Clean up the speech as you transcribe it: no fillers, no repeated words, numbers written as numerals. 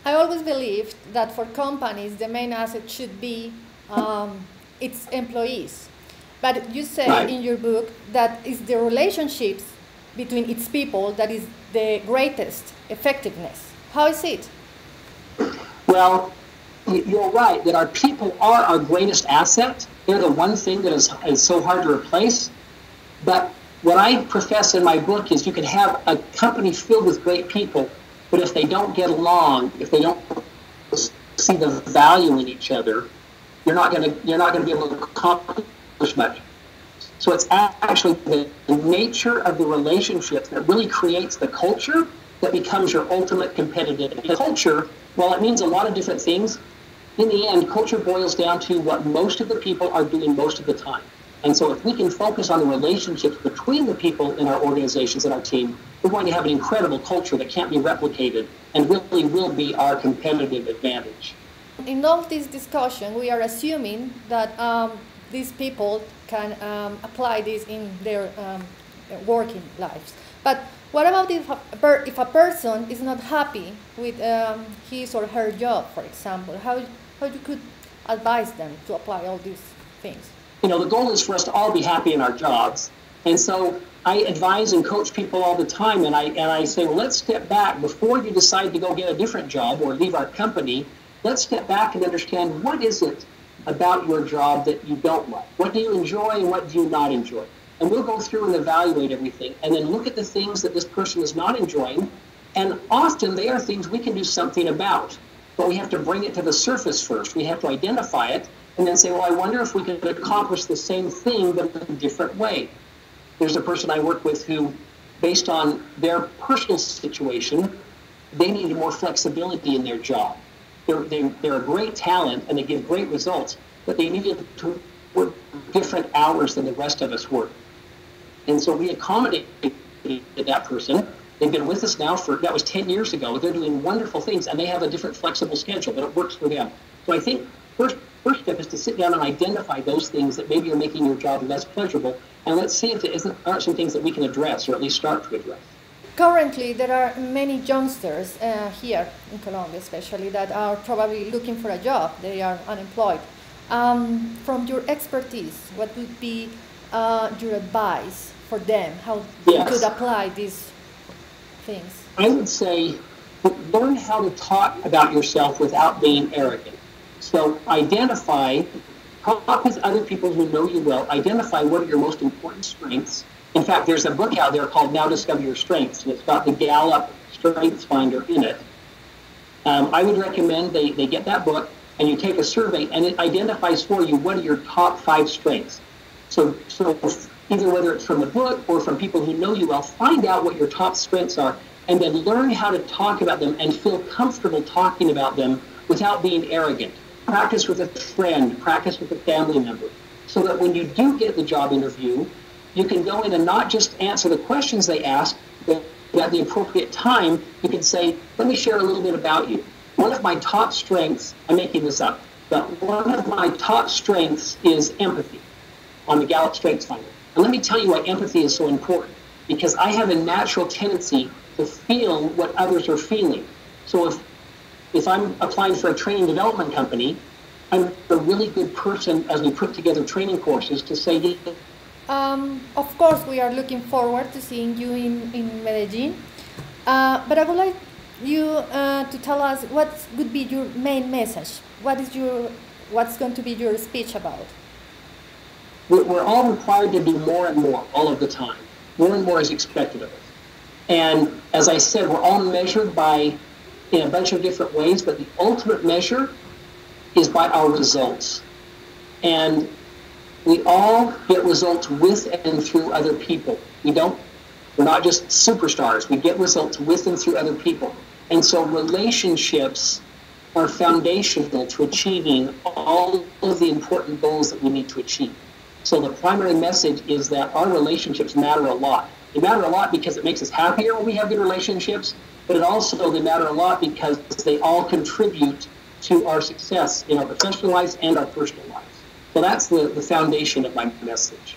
I always believed that for companies, the main asset should be its employees. But you say Right. in your book that it's the relationships between its people that is the greatest effectiveness. How is it? Well, you're right that our people are our greatest asset. They're the one thing that is so hard to replace. But what I profess in my book is you can have a company filled with great people, but if they don't get along, if they don't see the value in each other, you're not going to be able to accomplish much. So it's actually the nature of the relationship that really creates the culture that becomes your ultimate competitive. The culture, while it means a lot of different things, in the end, culture boils down to what most of the people are doing most of the time. And so if we can focus on the relationships between the people in our organizations and our team, we're going to have an incredible culture that can't be replicated and really will be our competitive advantage. In all this discussion, we are assuming that these people can apply this in their working lives. But what about if a person is not happy with his or her job, for example? How you could advise them to apply all these things? You know, the goal is for us to all be happy in our jobs. And so I advise and coach people all the time, and I say, well, let's step back before you decide to go get a different job or leave our company. Let's step back and understand what is it about your job that you don't like? What do you enjoy and what do you not enjoy? And we'll go through and evaluate everything and then look at the things that this person is not enjoying. And often they are things we can do something about, but we have to bring it to the surface first. We have to identify it and then say, well, I wonder if we could accomplish the same thing but in a different way. There's a person I work with who, based on their personal situation, they needed more flexibility in their job. They're a great talent and they give great results, but they needed to work different hours than the rest of us work. And so we accommodated that person. They've been with us now that was 10 years ago. They're doing wonderful things and they have a different flexible schedule, but it works for them. So I think first step is to sit down and identify those things that maybe are making your job less pleasurable. And let's see if there aren't some things that we can address or at least start to address. Currently, there are many youngsters here in Colombia, especially, that are probably looking for a job. They are unemployed. From your expertise, what would be your advice for them? How they could apply these things? I would say learn how to talk about yourself without being arrogant. So talk with other people who know you well. Identify what are your most important strengths. In fact, there's a book out there called Now Discover Your Strengths, and it's got the Gallup Strengths Finder in it. I would recommend they get that book, and you take a survey, and it identifies for you what are your top 5 strengths. So either whether it's from the book or from people who know you well, find out what your top strengths are, and then learn how to talk about them and feel comfortable talking about them without being arrogant. Practice with a friend, practice with a family member, so that when you do get the job interview, you can go in and not just answer the questions they ask, but at the appropriate time, you can say, let me share a little bit about you. One of my top strengths, I'm making this up, but one of my top strengths is empathy on the Gallup Strengths Finder. And let me tell you why empathy is so important, because I have a natural tendency to feel what others are feeling. So if I'm applying for a training development company, I'm a really good person as we put together training courses to say, of course, we are looking forward to seeing you in Medellín. But I would like you to tell us what would be your main message. What's going to be your speech about? We're all required to do more and more all of the time. More and more is expected of us. And as I said, we're all measured in a bunch of different ways, but the ultimate measure is by our results. And we all get results with and through other people. We're not just superstars. We get results with and through other people. And so relationships are foundational to achieving all of the important goals that we need to achieve. So the primary message is that our relationships matter a lot. They matter a lot because it makes us happier when we have good relationships, but they matter a lot because they all contribute to our success in our professional lives and our personal lives. So that's the foundation of my message.